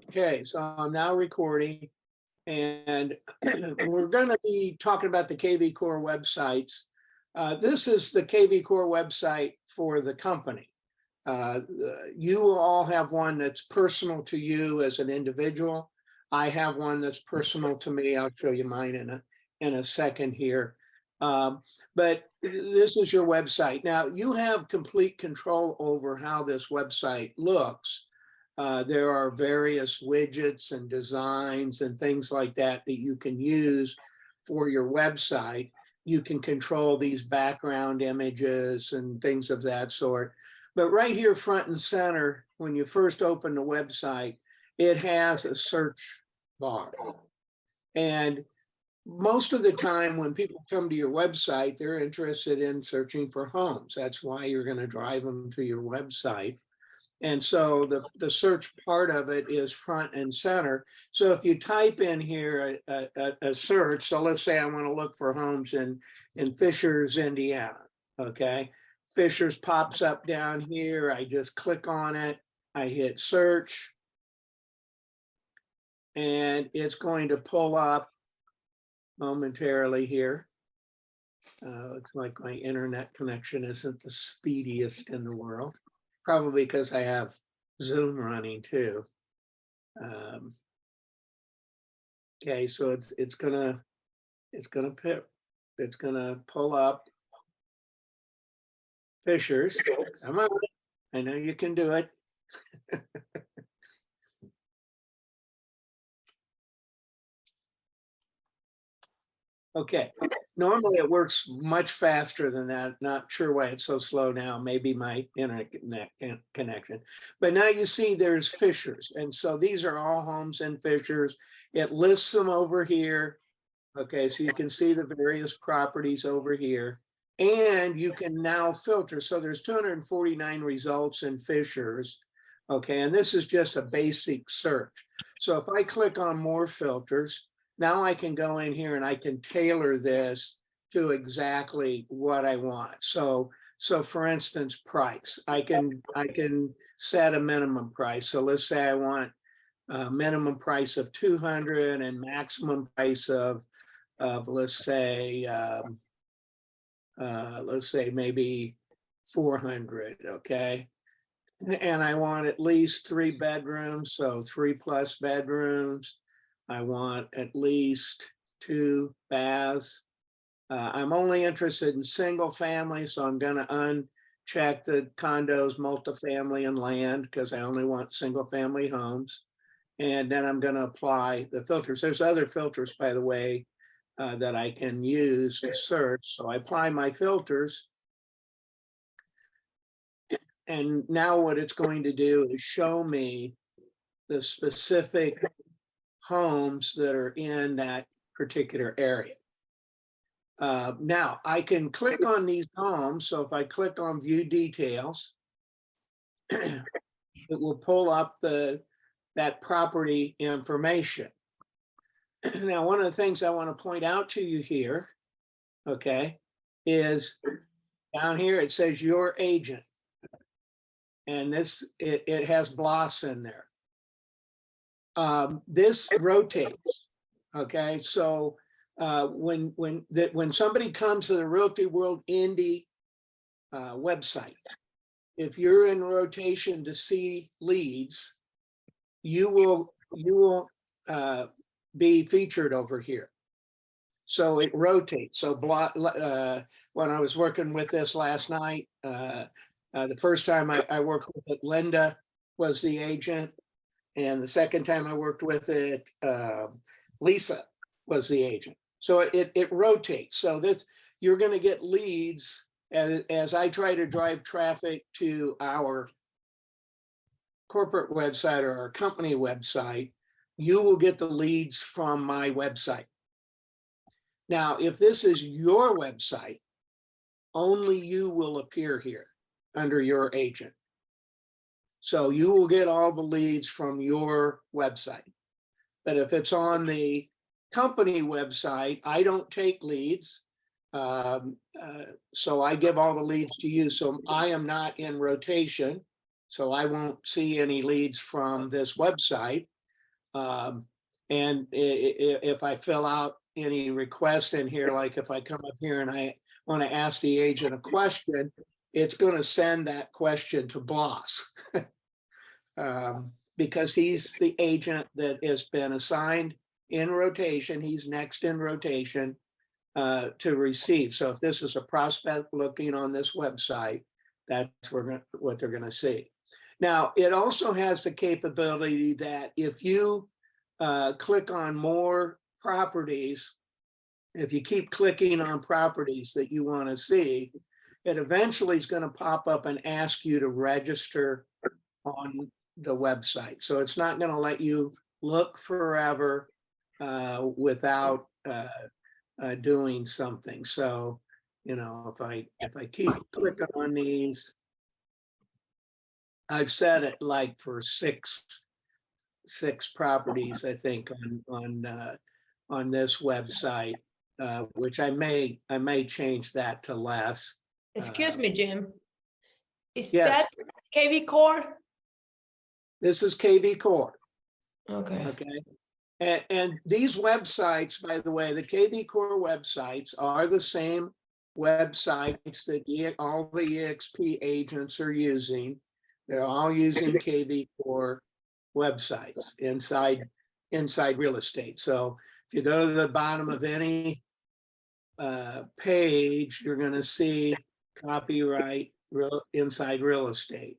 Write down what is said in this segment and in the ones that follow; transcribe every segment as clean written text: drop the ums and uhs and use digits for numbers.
Okay, so I'm now recording, and we're going to be talking about the kvCore websites. This is the kvCore website for the company. You will all have one that's personal to you as an individual. I have one that's personal to me. I'll show you mine in a second here. But this is your website. Now, you have complete control over how this website looks. There are various widgets and designs and things like that that you can use for your website. You can control these background images and things of that sort. But right here, front and center, when you first open the website, it has a search bar. And most of the time when people come to your website, they're interested in searching for homes. That's why you're going to drive them to your website. And so the search part of it is front and center. So if you type in here a search, so let's say I want to look for homes in Fishers, Indiana, okay? Fishers pops up down here. I just click on it. I hit search. And it's going to pull up momentarily here. Looks like my internet connection isn't the speediest in the world. Probably because I have Zoom running too. Okay, so it's gonna pull up Fishers. Come on, I know you can do it. Okay, normally it works much faster than that. Not sure why it's so slow now. Maybe my internet connection. But now you see there's Fishers. And so these are all homes in Fishers. It lists them over here. Okay, so you can see the various properties over here. And you can now filter. So there's 249 results in Fishers. Okay, and this is just a basic search. So if I click on more filters, now I can go in here and I can tailor this to exactly what I want. So for instance, price. I can set a minimum price. So let's say I want a minimum price of 200 and maximum price of let's say maybe 400. Okay. And I want at least 3 bedrooms, so 3+ bedrooms. I want at least 2 baths. I'm only interested in single family, so I'm going to uncheck the condos, multifamily, and land because I only want single family homes. And then I'm going to apply the filters. There's other filters, by the way, that I can use to search. So I apply my filters. And now what it's going to do is show me the specific homes that are in that particular area. Now I can click on these homes. So if I click on view details, it will pull up that property information. Now, one of the things I want to point out to you here, okay, is down here it says your agent. And it has BLOS in there. This rotates, okay? So when somebody comes to the Realty World Indy website, if you're in rotation to see leads, you will be featured over here. So it rotates. So when I was working with this last night, the first time I worked with it, Linda was the agent. And the second time I worked with it, Lisa was the agent. So it rotates. So you're going to get leads as I try to drive traffic to our corporate website or our company website. You will get the leads from my website. Now, if this is your website, only you will appear here under your agent. So you will get all the leads from your website. But if it's on the company website, I don't take leads. So I give all the leads to you. So I am not in rotation. So I won't see any leads from this website. And if I fill out any requests in here, like if I come up here and I want to ask the agent a question, it's going to send that question to Bloss because he's the agent that has been assigned in rotation. He's next in rotation to receive. So if this is a prospect looking on this website, that's what they're going to see. Now, it also has the capability that if you click on more properties, if you keep clicking on properties that you want to see, it eventually is going to pop up and ask you to register on the website. So it's not going to let you look forever without doing something. So, you know, if I keep clicking on these, I've set it like for six properties, I think, on this website, which I may change that to less. Excuse me, Jim. Is Yes. that kvCore? This is kvCore. Okay. Okay. And these websites, by the way, the kvCore websites are the same websites that all the EXP agents are using. They're all using kvCore websites inside real estate. So if you go to the bottom of any page, you're going to see copyright inside real estate,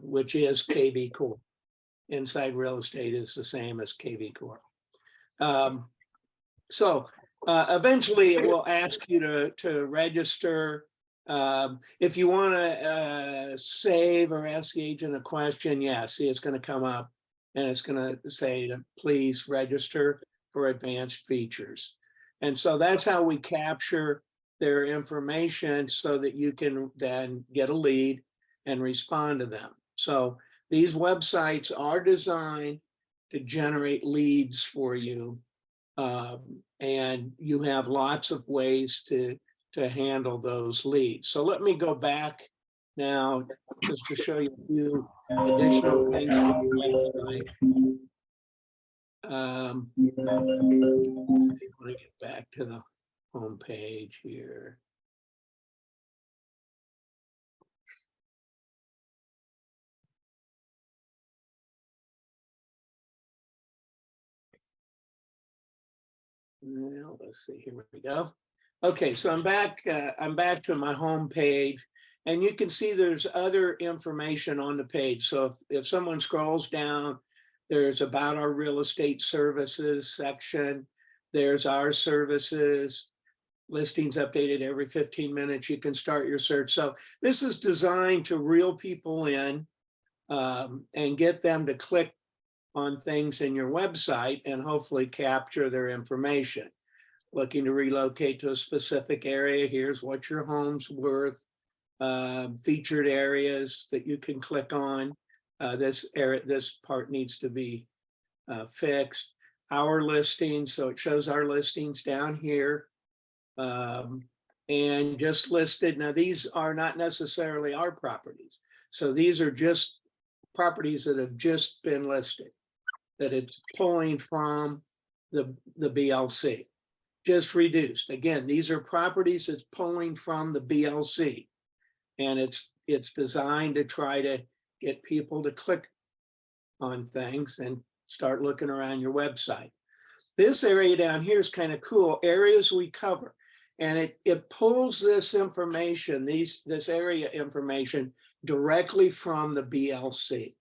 which is kvCore. Inside real estate is the same as kvCore. So eventually it will ask you to register. If you want to save or ask the agent a question, yes, see, it's going to come up and it's going to say to please register for advanced features. And so that's how we capture their information so that you can then get a lead and respond to them. So these websites are designed to generate leads for you. And you have lots of ways to handle those leads. So let me go back now just to show you a few additional things on the website. I want to get back to the home page here. Now, let's see, here we go. Okay, so I'm back to my home page, and you can see there's other information on the page. So if someone scrolls down, there's about our real estate services section. There's our services, listings updated every 15 minutes. You can start your search. So this is designed to reel people in and get them to click on things in your website and hopefully capture their information. Looking to relocate to a specific area, here's what your home's worth. Featured areas that you can click on. This part needs to be fixed. Our listings, so it shows our listings down here. And just listed. Now these are not necessarily our properties. So these are just properties that have just been listed, that it's pulling from the BLC, just reduced. Again, these are properties that's pulling from the BLC, and it's designed to try to get people to click on things and start looking around your website. This area down here is kind of cool, areas we cover. And it pulls this information, this area information directly from the BLC.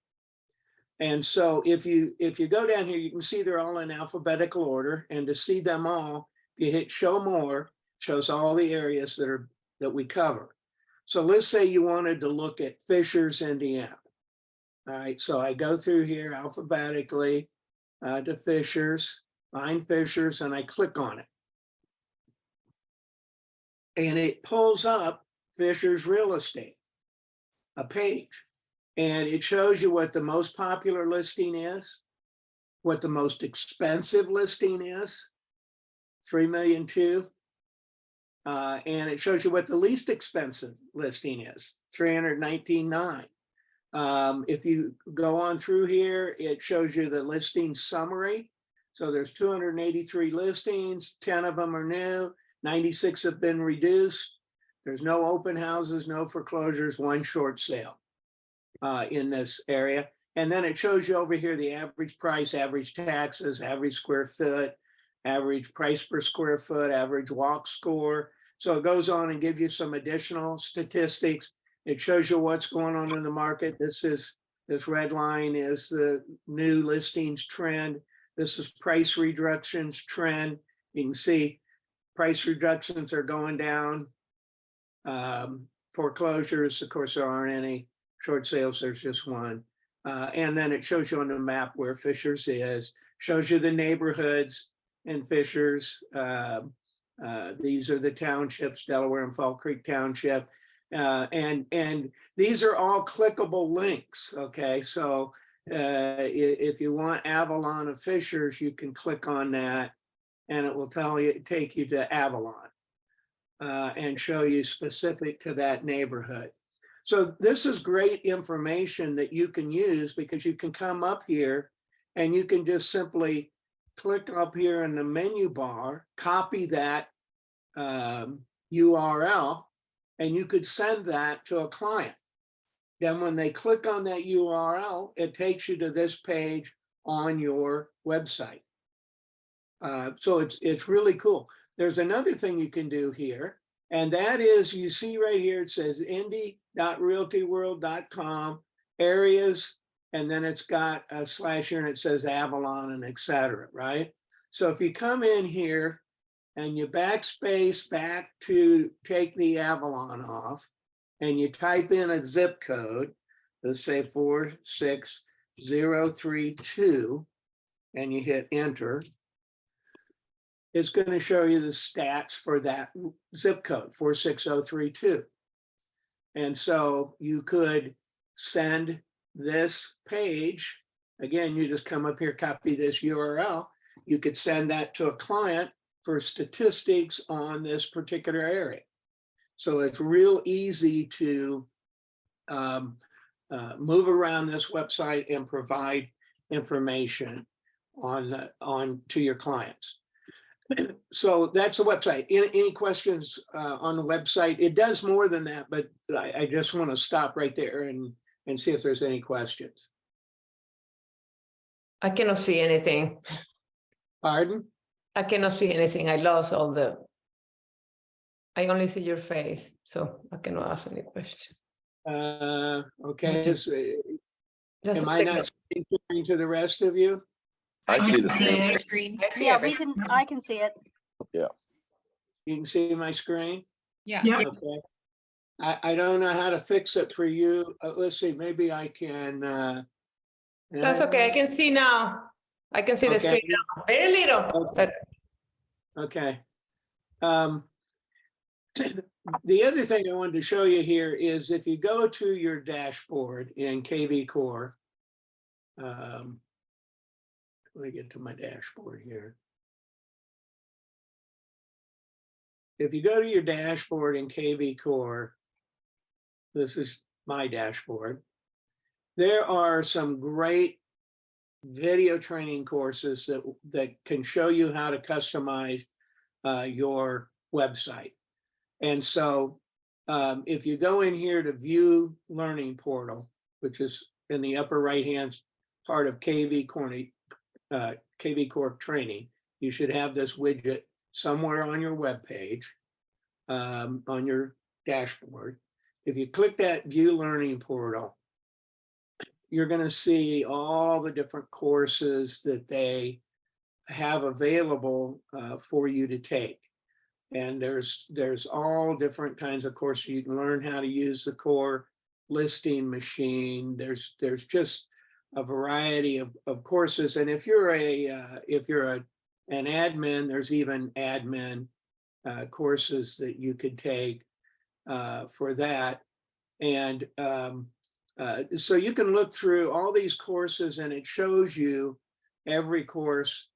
And so if you go down here, you can see they're all in alphabetical order. And to see them all, if you hit show more, it shows all the areas that we cover. So let's say you wanted to look at Fishers, Indiana. All right, so I go through here alphabetically to Fishers, find Fishers, and I click on it. And it pulls up Fishers Real Estate, a page. And it shows you what the most popular listing is, what the most expensive listing is, 3,200,000. And it shows you what the least expensive listing is, 319,900. If you go on through here, it shows you the listing summary. So there's 283 listings, 10 of them are new, 96 have been reduced. There's no open houses, no foreclosures, one short sale in this area. And then it shows you over here the average price, average taxes, average square foot, average price per square foot, average walk score. So it goes on and gives you some additional statistics. It shows you what's going on in the market. This red line is the new listings trend. This is price reductions trend. You can see price reductions are going down. Foreclosures, of course, there aren't any. Short sales, there's just one. And then it shows you on the map where Fishers is, shows you the neighborhoods in Fishers. These are the townships, Delaware and Fall Creek Township. And these are all clickable links, okay? So if you want Avalon of Fishers, you can click on that and it will take you to Avalon and show you specific to that neighborhood. So this is great information that you can use because you can come up here and you can just simply click up here in the menu bar, copy that URL, and you could send that to a client. Then when they click on that URL, it takes you to this page on your website. So it's really cool. There's another thing you can do here, and that is, you see right here, it says indy.realtyworld.com areas, and then it's got a slash here and it says Avalon and et cetera, right? So if you come in here and you backspace back to take the Avalon off, and you type in a zip code, let's say 46032, and you hit enter, it's going to show you the stats for that zip code, 46032. And so you could send this page, again, you just come up here, copy this URL, you could send that to a client for statistics on this particular area. So it's real easy to move around this website and provide information to your clients. So that's the website. Any questions on the website? It does more than that, but I just want to stop right there and see if there's any questions. I cannot see anything. Pardon? I cannot see anything. I lost all the. I only see your face, so I cannot ask any question. Okay. That's Am I not speaking to the rest of you? I see the screen. I see Yeah, everything. I can see it. You can see my screen? Yeah. Okay. I don't know how to fix it for you. Let's see, maybe I can. That's okay. I can see now. I can see the Okay. screen now. Very little, but Okay. The other thing I wanted to show you here is if you go to your dashboard in kvCore, let me get to my dashboard here. If you go to your dashboard in kvCore, this is my dashboard. There are some great video training courses that can show you how to customize your website. And so if you go in here to view learning portal, which is in the upper right-hand part of kvCore training, you should have this widget somewhere on your web page, on your dashboard. If you click that view learning portal, you're going to see all the different courses that they have available for you to take. And there's all different kinds of courses. You can learn how to use the core listing machine. There's just a variety of courses. And if you're an admin, there's even admin courses that you could take for that. And so you can look through all these courses and it shows you every course,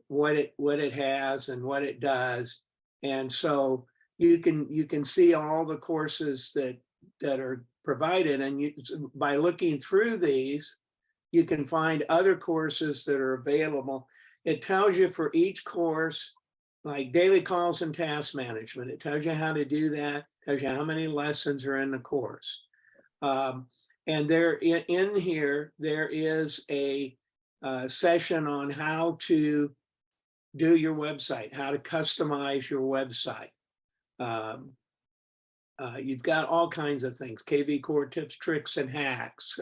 what it has and what it does. And so you can see all the courses that that are provided. And you, by looking through these, you can find other courses that are available. It tells you for each course, like daily calls and task management, it tells you how to do that, tells you how many lessons are in the course. And there in here, there is a session on how to do your website, how to customize your website. You've got all kinds of things, kvCore tips, tricks, and hacks,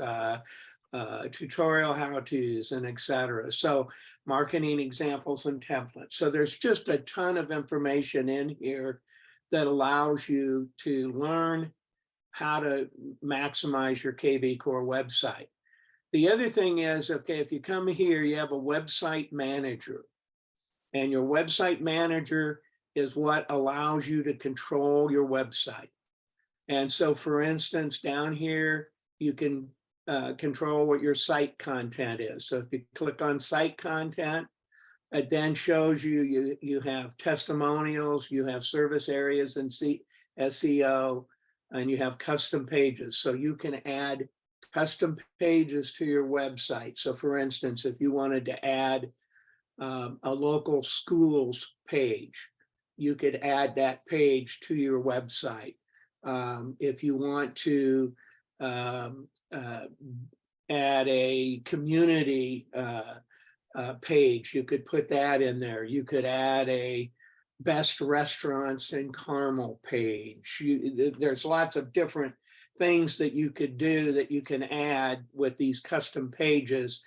tutorial how-tos, and etc. So marketing examples and templates. So there's just a ton of information in here that allows you to learn how to maximize your kvCore website. The other thing is, okay, if you come here, you have a website manager, and your website manager is what allows you to control your website. And so, for instance, down here, you can control what your site content is. So if you click on site content, it then shows you, you have testimonials, you have service areas and SEO, and you have custom pages. So you can add custom pages to your website. So for instance, if you wanted to add a local schools page, you could add that page to your website. If you want to add a community page, you could put that in there. You could add a best restaurants in Carmel page. There's lots of different things that you could do that you can add with these custom pages.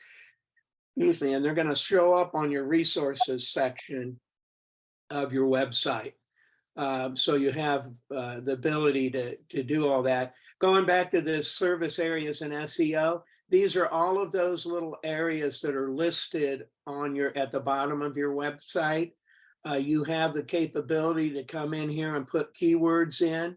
Usually, and they're going to show up on your resources section of your website. So you have the ability to do all that. Going back to the service areas and SEO, these are all of those little areas that are listed on at the bottom of your website. You have the capability to come in here and put keywords in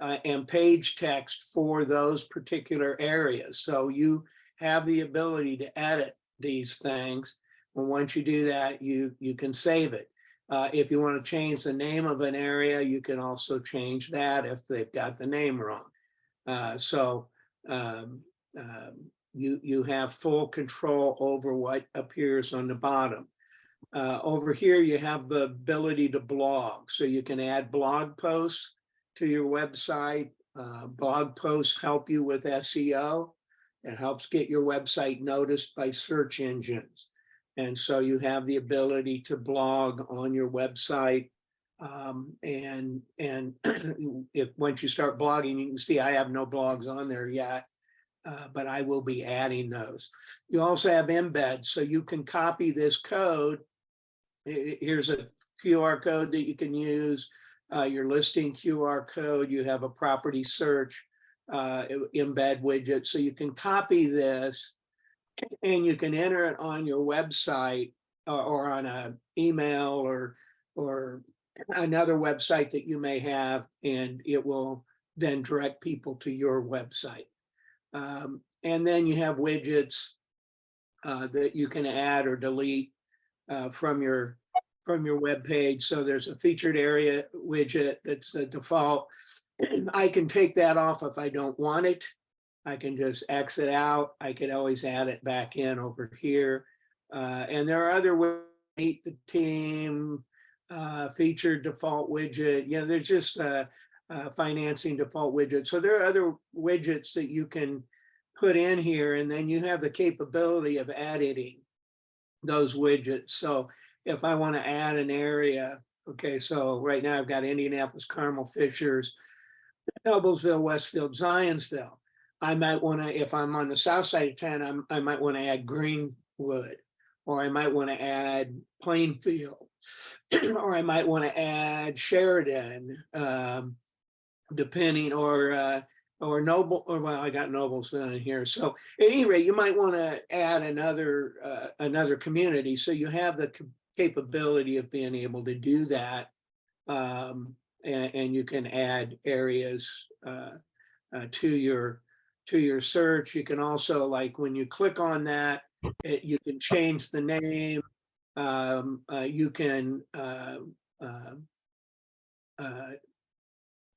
and page text for those particular areas. So you have the ability to edit these things. And once you do that, you can save it. If you want to change the name of an area, you can also change that if they've got the name wrong. You have full control over what appears on the bottom. Over here, you have the ability to blog. So you can add blog posts to your website. Blog posts help you with SEO. It helps get your website noticed by search engines. And so you have the ability to blog on your website. And if once you start blogging, you can see I have no blogs on there yet, but I will be adding those. You also have embeds, so you can copy this code. Here's a QR code that you can use. Your listing QR code, you have a property search embed widget. So you can copy this and you can enter it on your website or on an email or another website that you may have, and it will then direct people to your website. And then you have widgets that you can add or delete from your web page. So there's a featured area widget that's a default. I can take that off if I don't want it. I can just exit out. I could always add it back in over here. And there are other ways to meet the team, featured default widget. Yeah, there's just financing default widget. So there are other widgets that you can put in here, and then you have the capability of editing those widgets. So if I want to add an area, okay, so right now I've got Indianapolis, Carmel, Fishers, Noblesville, Westfield, Zionsville. I might want to, if I'm on the south side of town, I might want to add Greenwood, or I might want to add Plainfield, or I might want to add Sheridan, depending, or Noble, or well, I got Noblesville in here. So at any rate, you might want to add another community. So you have the capability of being able to do that, and you can add areas to your search. You can also, like when you click on that, you can change the name. You can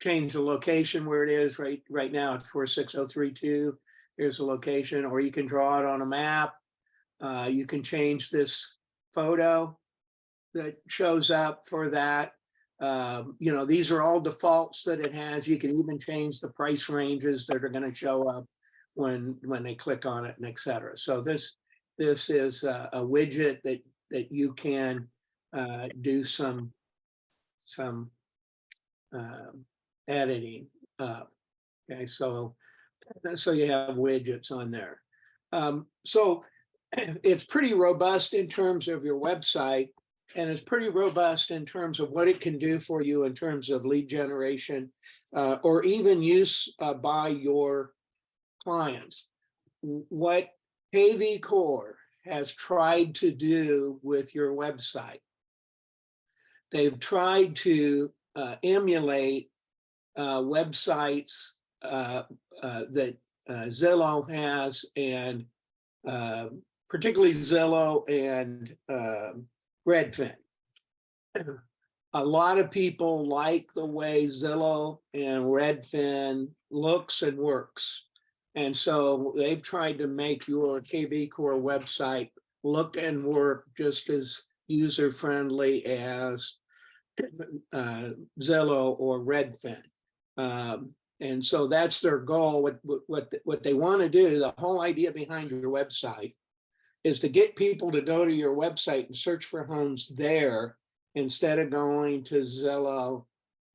change the location where it is. Right now it's 46032. Here's a location, or you can draw it on a map. You can change this photo that shows up for that. You know, these are all defaults that it has. You can even change the price ranges that are going to show up when they click on it, and et cetera. So this is a widget that you can do some editing. Okay, so you have widgets on there. So it's pretty robust in terms of your website, and it's pretty robust in terms of what it can do for you in terms of lead generation, or even use by your clients. What kvCore has tried to do with your website, they've tried to emulate websites that Zillow has, and particularly Zillow and Redfin. A lot of people like the way Zillow and Redfin looks and works. And so they've tried to make your kvCore website look and work just as user-friendly as Zillow or Redfin. And so that's their goal. What they want to do, the whole idea behind your website, is to get people to go to your website and search for homes there instead of going to Zillow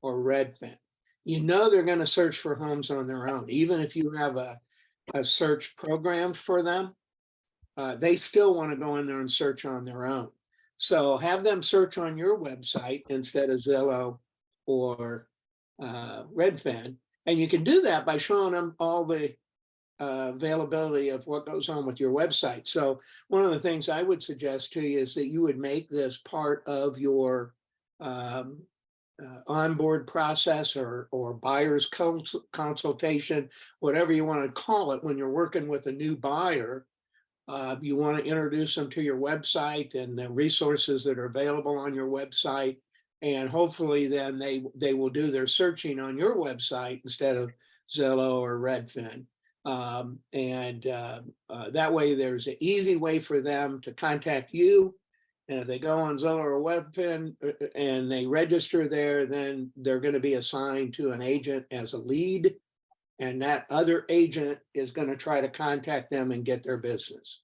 or Redfin. You know they're going to search for homes on their own. Even if you have a search program for them, they still want to go in there and search on their own. So have them search on your website instead of Zillow or Redfin. And you can do that by showing them all the availability of what goes on with your website. So one of the things I would suggest to you is that you would make this part of your onboard process or buyer's consultation, whatever you want to call it. When you're working with a new buyer, you want to introduce them to your website and the resources that are available on your website. And hopefully then they will do their searching on your website instead of Zillow or Redfin. That way there's an easy way for them to contact you. And if they go on Zillow or Redfin and they register there, then they're going to be assigned to an agent as a lead. And that other agent is going to try to contact them and get their business.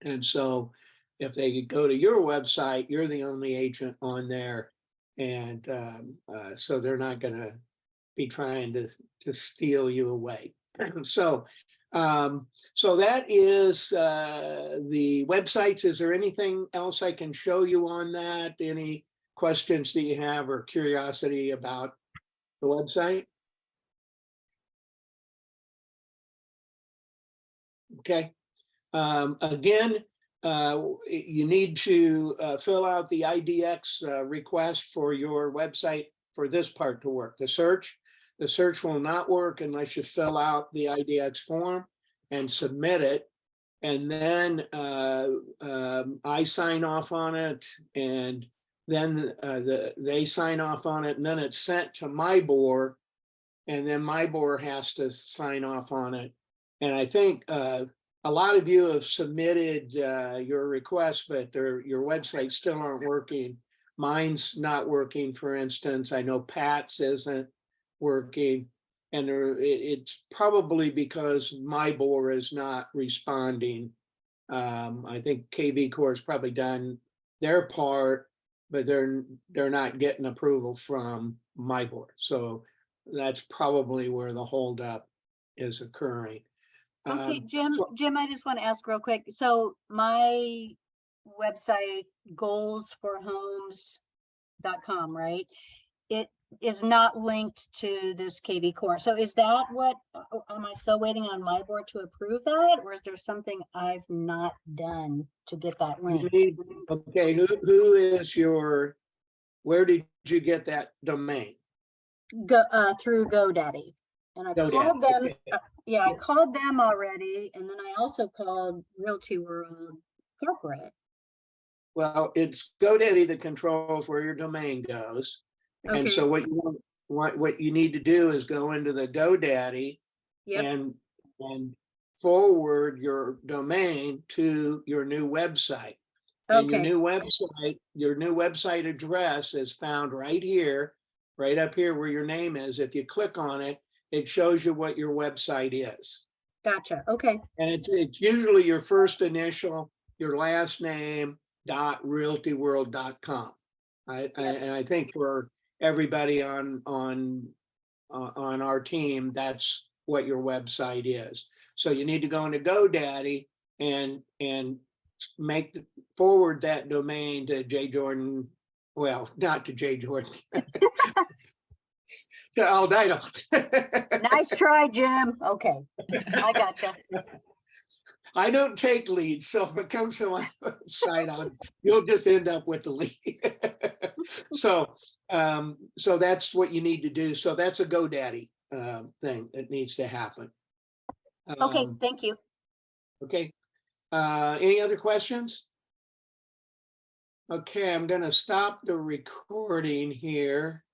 And so if they go to your website, you're the only agent on there. And so they're not going to be trying to steal you away. So that is the websites. Is there anything else I can show you on that? Any questions that you have or curiosity about the website? Okay. Again, you need to fill out the IDX request for your website for this part to work. The search will not work unless you fill out the IDX form and submit it. And then I sign off on it, and then they sign off on it, and then it's sent to MyBore, and then MyBore has to sign off on it. And I think a lot of you have submitted your request, but your websites still aren't working. Mine's not working, for instance. I know Pat's isn't working, and it's probably because MyBore is not responding. I think kvCore has probably done their part, but they're not getting approval from MyBore. So that's probably where the holdup is occurring. Okay, Jim, I just want to ask real quick. So my website, goalsforhomes.com, right? It is not linked to this kvCore. So is that what, am I still waiting on MyBore to approve that? Or is there something I've not done to get that linked? Okay, who is your, where did you get that domain? Through GoDaddy. And I called them. Okay. Yeah, I called them already, and then I also called Realty World Corporate. Well, it's GoDaddy that controls where your domain goes. Okay. And so what what you need to do is go into the GoDaddy Yep, and forward your domain to your new website. And okay, your new website address is found right here, right up here where your name is. If you click on it, it shows you what your website is. gotcha, okay, And it's usually your first initial, your last name, .realtyworld.com. And I think for everybody on our team, that's what your website is. So you need to go into GoDaddy and forward that domain to Jay Jordan. Well, not to Jay Jordan. To Aldito. nice try, Jim, okay, I gotcha, I don't take leads, so if it comes to my website, you'll just end up with the lead. So that's what you need to do. So that's a GoDaddy thing that needs to happen. okay, thank you. Okay. Any other questions? Okay, I'm gonna stop the recording here.